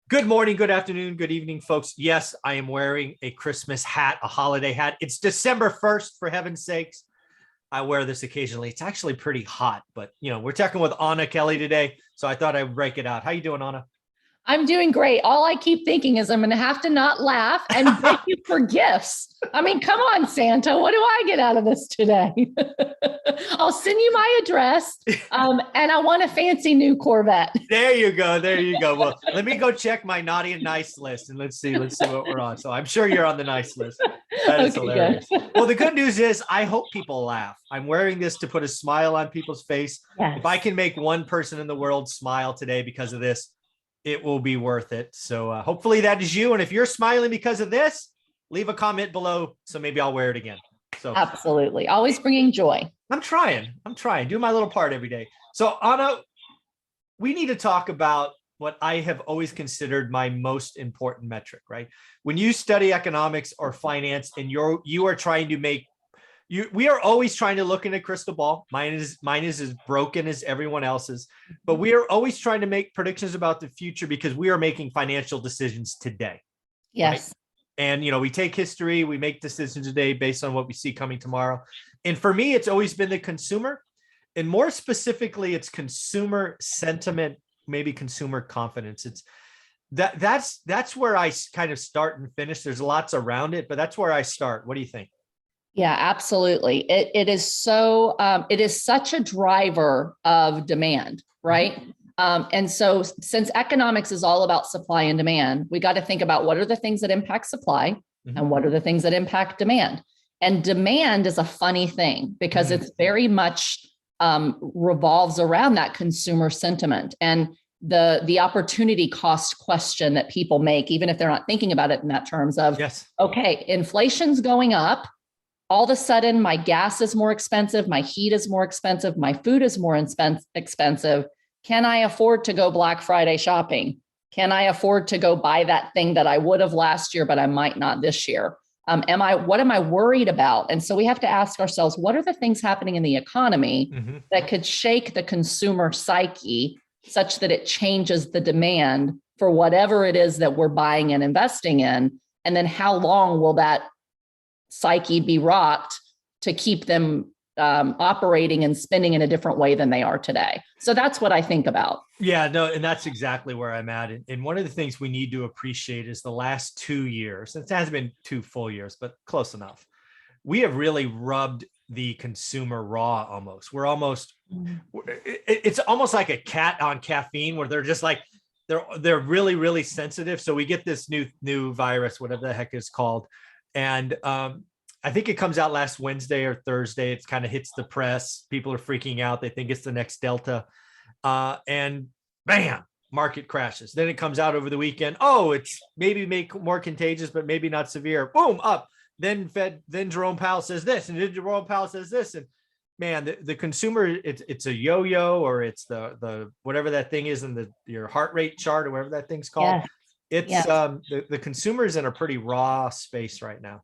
Good morning, good afternoon, good evening, folks. Yes, I am wearing a Christmas hat, a holiday hat. It's December 1st, for heaven's sakes. I wear this occasionally. It's actually pretty hot, but we're talking with Anna Kelly today, so I thought I'd break it out. How you doing, Anna? I'm doing great. All I keep thinking is I'm going to have to not laugh and beg you for gifts. I mean, come on, Santa. What do I get out of this today? I'll send you my address, and I want a fancy new Corvette. There you go. There you go. Well, let me go check my naughty and nice list, and let's see what we're on. So I'm sure you're on the nice list. That is Okay, hilarious. good. Well, the good news is I hope people laugh. I'm wearing this to put a smile on people's face. Yes. If I can make one person in the world smile today because of this, it will be worth it. So hopefully that is you. And if you're smiling because of this, leave a comment below. So maybe I'll wear it again. So Absolutely. Always bringing joy. I'm trying. Do my little part every day. So Anna, we need to talk about what I have always considered my most important metric, right? When you study economics or finance and you are trying to make we are always trying to look in a crystal ball. Mine is as broken as everyone else's, but we are always trying to make predictions about the future because we are making financial decisions today. Yes. Right? And we take history, we make decisions today based on what we see coming tomorrow. And for me, it's always been the consumer, and more specifically, it's consumer sentiment, maybe consumer confidence. It's that's where I kind of start and finish. There's lots around it, but that's where I start. What do you think? Yeah, absolutely. It is such a driver of demand, right? And so since economics is all about supply and demand, we got to think about what are the things that impact supply and what are the things that impact demand. And demand is a funny thing because it's very much revolves around that consumer sentiment and the opportunity cost question that people make, even if they're not thinking about it in that terms of, Yes. Okay, inflation's going up. All of a sudden, my gas is more expensive, my heat is more expensive, my food is more expensive. Can I afford to go Black Friday shopping? Can I afford to go buy that thing that I would have last year, but I might not this year? What am I worried about? And so we have to ask ourselves, what are the things happening in the economy that could shake the consumer psyche such that it changes the demand for whatever it is that we're buying and investing in? And then how long will that psyche be rocked to keep them operating and spending in a different way than they are today? So that's what I think about. Yeah, no, and that's exactly where I'm at. And one of the things we need to appreciate is the last 2 years. It hasn't been 2 full years, but close enough. We have really rubbed the consumer raw almost. It's almost like a cat on caffeine where they're just like, they're really, really sensitive. So we get this new virus, whatever the heck it's called. And I think it comes out last Wednesday or Thursday. It kind of hits the press. People are freaking out. They think it's the next Delta. And bam, market crashes. Then it comes out over the weekend. Oh, it's maybe more contagious, but maybe not severe. Boom, up. Then Jerome Powell says this, and then Jerome Powell says this. And man, the consumer, it's a yo-yo, or it's the whatever that thing is in your heart rate chart or whatever that thing's called. Yes. It's Yes. The consumer's in a pretty raw space right now.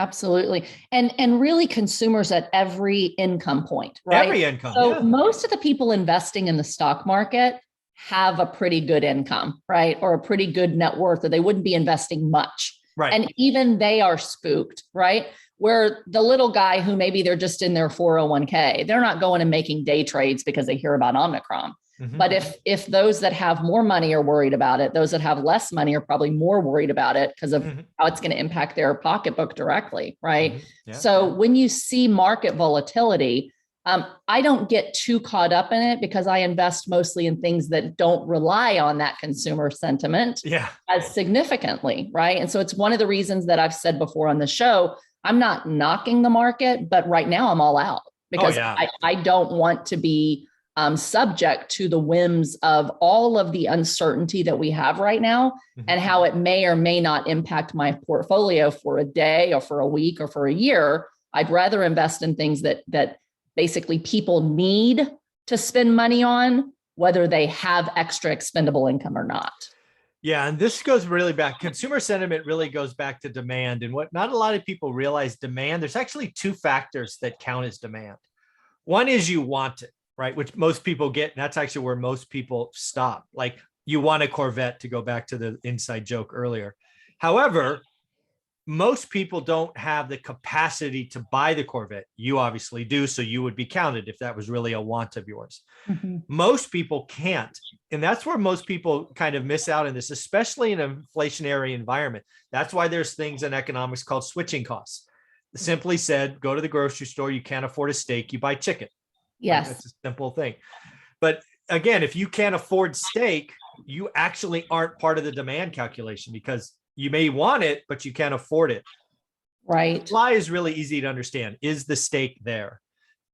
Absolutely. And really consumers at every income point, right? Every income. So Yeah. most of the people investing in the stock market have a pretty good income, right? Or a pretty good net worth, or they wouldn't be investing much. Right. And even they are spooked, right? Where the little guy who maybe they're just in their 401k, they're not going and making day trades because they hear about Omicron. But if those that have more money are worried about it, those that have less money are probably more worried about it because of how it's going to impact their pocketbook directly, right? Yeah. So when you see market volatility, I don't get too caught up in it because I invest mostly in things that don't rely on that consumer sentiment as significantly, right? And so it's one of the reasons that I've said before on the show, I'm not knocking the market, but right now I'm all out because I don't want to be subject to the whims of all of the uncertainty that we have right now and how it may or may not impact my portfolio for a day or for a week or for a year. I'd rather invest in things that basically people need to spend money on, whether they have extra expendable income or not. Yeah, and this goes really back. Consumer sentiment really goes back to demand. And what not a lot of people realize, demand, there's actually 2 factors that count as demand. One is you want it, right? Which most people get. And that's actually where most people stop. Like, you want a Corvette, to go back to the inside joke earlier. However, most people don't have the capacity to buy the Corvette. You obviously do, so you would be counted if that was really a want of yours. Mhm. Most people can't. And that's where most people kind of miss out in this, especially in an inflationary environment. That's why there's things in economics called switching costs. Simply said, go to the grocery store, you can't afford a steak, you buy chicken. Right? Yes. That's a simple thing. But again, if you can't afford steak, you actually aren't part of the demand calculation, because you may want it, but you can't afford it. Right. Supply is really easy to understand. Is the steak there?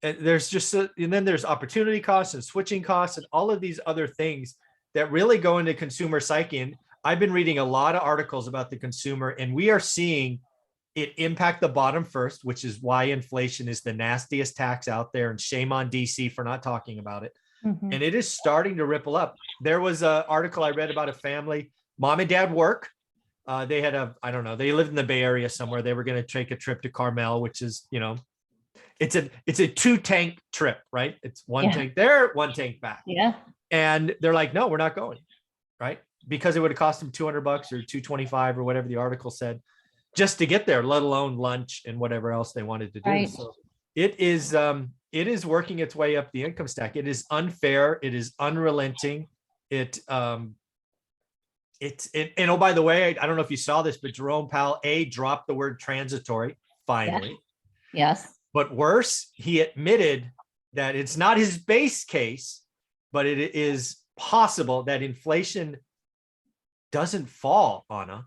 And there's just and then there's opportunity costs and switching costs and all of these other things that really go into consumer psyche. And I've been reading a lot of articles about the consumer, and we are seeing it impact the bottom first, which is why inflation is the nastiest tax out there. And shame on DC for not talking about it. Mhm. And it is starting to ripple up. There was an article I read about a family, mom and dad work. They had I don't know, they lived in the Bay Area somewhere. They were going to take a trip to Carmel, which is, it's a 2-tank trip, right? It's one tank there, one tank back. Yeah. And they're like, no, we're not going, right? Because it would have cost them $200 or $225 or whatever the article said, just to get there, let alone lunch and whatever else they wanted to do. Right. So it is working its way up the income stack. It is unfair. It is unrelenting. And oh, by the way, I don't know if you saw this, but Jerome Powell dropped the word transitory finally. Yes. But worse, he admitted that it's not his base case, but it is possible that inflation doesn't fall, Anna,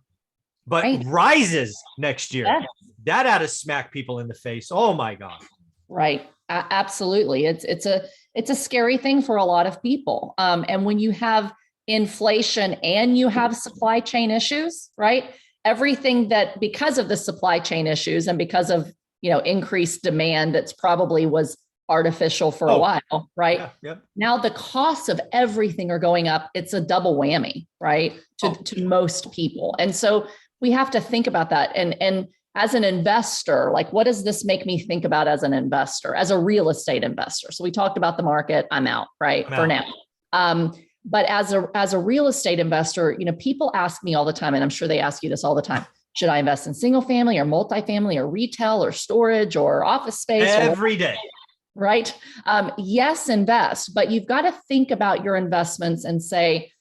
but rises next year. Yes. That ought to smack people in the face. Oh my God. Right. Absolutely. It's a scary thing for a lot of people. And when you have inflation and you have supply chain issues, right? Everything that, because of the supply chain issues and because of, increased demand, that's probably was artificial for a while, right? Yeah, yep. Now the costs of everything are going up. It's a double whammy, right? To most people. And so we have to think about that. And as an investor, like, what does this make me think about as an investor, as a real estate investor? So we talked about the market. I'm out, right? For now. But as a real estate investor, people ask me all the time, and I'm sure they ask you this all the time. Should I invest in single family or multifamily or retail or storage or office space? Every day. Right? Yes, invest, but you've got to think about your investments and say,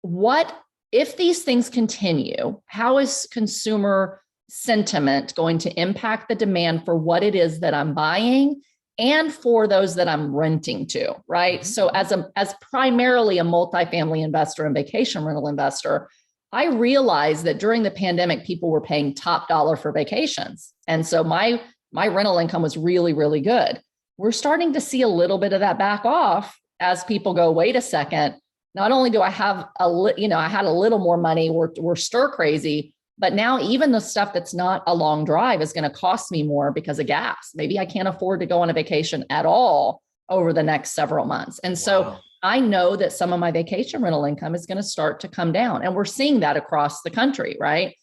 what if these things continue? How is consumer sentiment going to impact the demand for what it is that I'm buying and for those that I'm renting to, right? Mm-hmm. So as primarily a multifamily investor and vacation rental investor, I realized that during the pandemic, people were paying top dollar for vacations. And so my rental income was really, really good. We're starting to see a little bit of that back off as people go, wait a second, not only do I have I had a little more money, we're stir crazy, but now even the stuff that's not a long drive is going to cost me more because of gas. Maybe I can't afford to go on a vacation at all over the next several months. And so I know that some of my vacation rental income is going to start to come down. And we're seeing that across the country, right?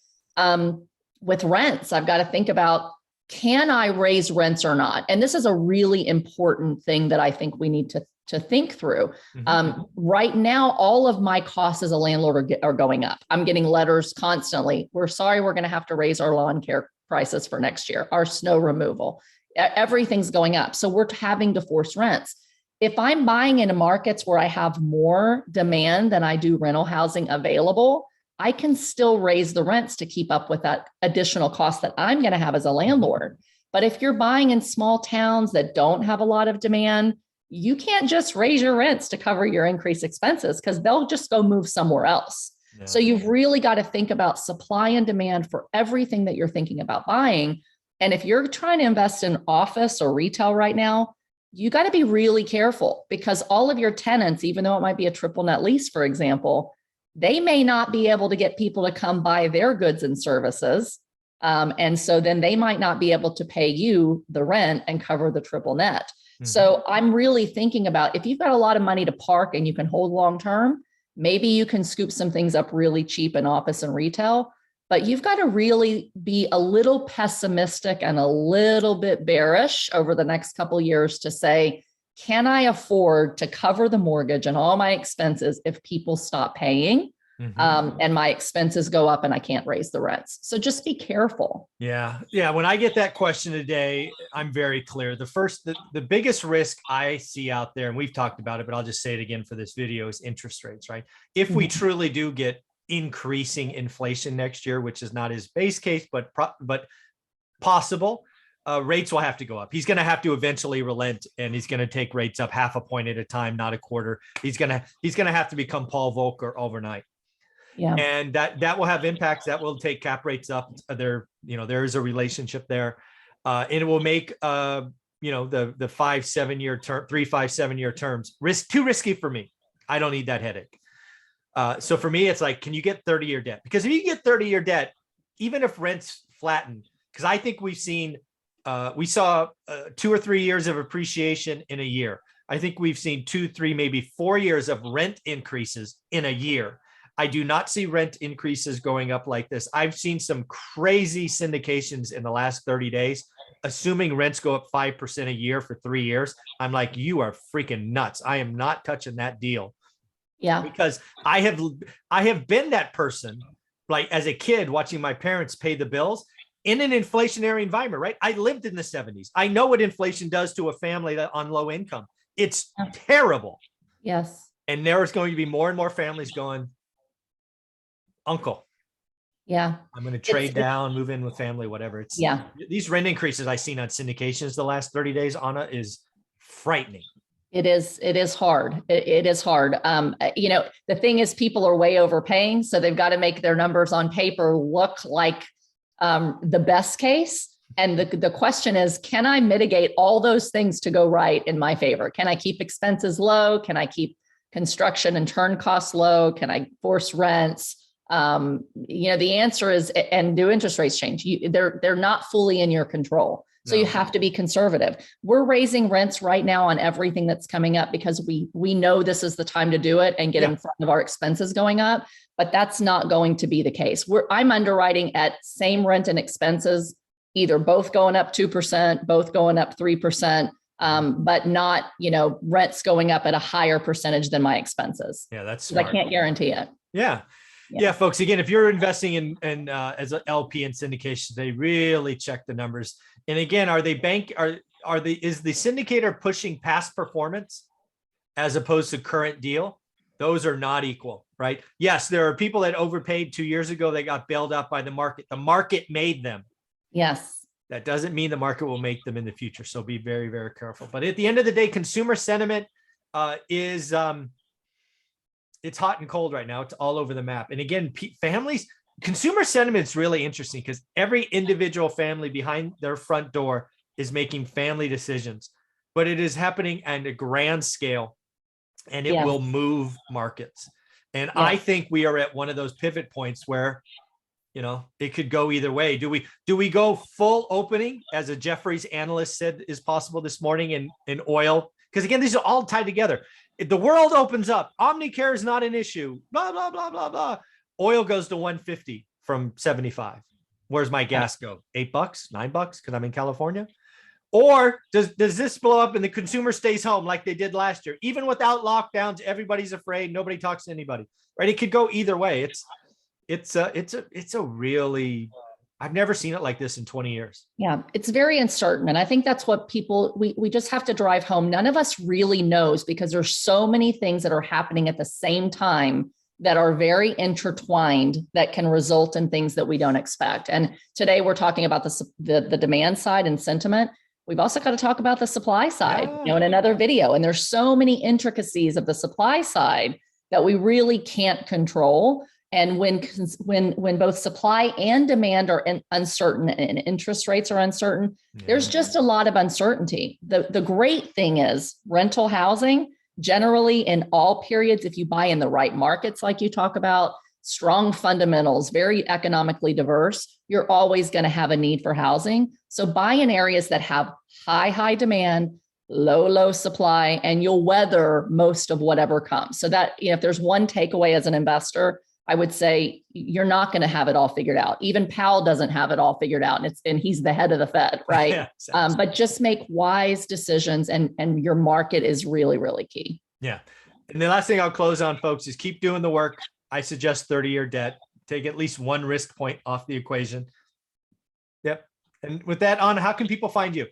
With rents, I've got to think about, can I raise rents or not? And this is a really important thing that I think we need to think through. Right now, all of my costs as a landlord are going up. I'm getting letters constantly. We're sorry, we're going to have to raise our lawn care prices for next year, our snow removal. Everything's going up. So we're having to force rents. If I'm buying into markets where I have more demand than I do rental housing available, I can still raise the rents to keep up with that additional cost that I'm going to have as a landlord. But if you're buying in small towns that don't have a lot of demand, you can't just raise your rents to cover your increased expenses because they'll just go move somewhere else. Yeah. So you've really got to think about supply and demand for everything that you're thinking about buying. And if you're trying to invest in office or retail right now, you got to be really careful because all of your tenants, even though it might be a triple net lease, for example, they may not be able to get people to come buy their goods and services. And so then they might not be able to pay you the rent and cover the triple net. Mm-hmm. So I'm really thinking about, if you've got a lot of money to park and you can hold long-term, maybe you can scoop some things up really cheap in office and retail, but you've got to really be a little pessimistic and a little bit bearish over the next couple of years to say, can I afford to cover the mortgage and all my expenses if people stop paying? And my expenses go up and I can't raise the rents. So just be careful. Yeah. Yeah. When I get that question today, I'm very clear. The biggest risk I see out there, and we've talked about it, but I'll just say it again for this video, is interest rates, right? If we truly do get increasing inflation next year, which is not his base case, but possible, rates will have to go up. He's going to have to eventually relent, and he's going to take rates up half a point at a time, not a quarter. He's going to have to become Paul Volcker overnight. Yeah. And that will have impacts. That will take cap rates up. There is a relationship there. And it will make, the 5-7 year term, 3-5-7 year terms too risky for me. I don't need that headache. So for me, it's like, can you get 30-year debt? Because if you get 30-year debt, even if rents flatten, because I think we saw 2 or 3 years of appreciation in a year. I think we've seen 2, 3, maybe 4 years of rent increases in a year. I do not see rent increases going up like this. I've seen some crazy syndications in the last 30 days, assuming rents go up 5% a year for 3 years. I'm like, you are freaking nuts. I am not touching that deal. Yeah. Because I have been that person, like as a kid, watching my parents pay the bills in an inflationary environment, right? I lived in the 70s. I know what inflation does to a family on low income. It's terrible. Yes. And there's going to be more and more families going, uncle, yeah, I'm going to trade down, move in with family, whatever. It's these rent increases I've seen on syndications the last 30 days, Anna, is frightening. It is hard. It is hard. The thing is, people are way overpaying, so they've got to make their numbers on paper look like the best case. And the question is, can I mitigate all those things to go right in my favor? Can I keep expenses low? Can I keep construction and turn costs low? Can I force rents? The answer is, and do interest rates change? They're not fully in your control. So you have to be conservative. We're raising rents right now on everything that's coming up because we know this is the time to do it and get in front of our expenses going up, but that's not going to be the case. I'm underwriting at same rent and expenses, either both going up 2%, both going up 3%, but not, rents going up at a higher percentage than my expenses. Yeah, that's smart. I can't guarantee it. Yeah, folks, again, if you're investing in as an LP in syndications, they really check the numbers. And again, is the syndicator pushing past performance as opposed to current deal? Those are not equal, right? Yes, there are people that overpaid 2 years ago. They got bailed out by the market. The market made them. Yes. That doesn't mean the market will make them in the future. So be very, very careful. But at the end of the day, consumer sentiment is it's hot and cold right now. It's all over the map. And again, consumer sentiment is really interesting because every individual family behind their front door is making family decisions, but it is happening at a grand scale and it will move markets. And I think we are at one of those pivot points where, it could go either way. Do we go full opening, as a Jefferies analyst said is possible this morning in oil? Because again, these are all tied together. If the world opens up, Omnicare is not an issue, blah, blah, blah, blah, blah. Oil goes to 150 from 75. Where's my gas go? $8, $9 because I'm in California? Or does this blow up and the consumer stays home like they did last year? Even without lockdowns, everybody's afraid. Nobody talks to anybody, right? It could go either way. It's a really, I've never seen it like this in 20 years. Yeah, it's very uncertain. And I think that's what we just have to drive home. None of us really knows because there's so many things that are happening at the same time that are very intertwined that can result in things that we don't expect. And today we're talking about the demand side and sentiment. We've also got to talk about the supply side, in another video. And there's so many intricacies of the supply side that we really can't control. And when both supply and demand are uncertain and interest rates are uncertain, there's just a lot of uncertainty. The great thing is rental housing, generally in all periods, if you buy in the right markets, like you talk about, strong fundamentals, very economically diverse, you're always going to have a need for housing. So buy in areas that have high demand, low supply, and you'll weather most of whatever comes. So that, if there's one takeaway as an investor, I would say you're not going to have it all figured out. Even Powell doesn't have it all figured out, and he's the head of the Fed, right? Yeah, exactly. But just make wise decisions, and your market is really, really key. Yeah. And the last thing I'll close on, folks, is keep doing the work. I suggest 30-year debt. Take at least one risk point off the equation. Yep. And with that, Anna, how can people find you?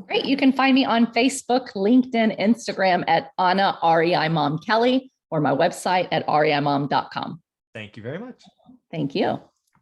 Great. You can find me on Facebook, LinkedIn, Instagram at Anna REI Mom Kelly, or my website at reimom.com. Thank you very much. Thank you.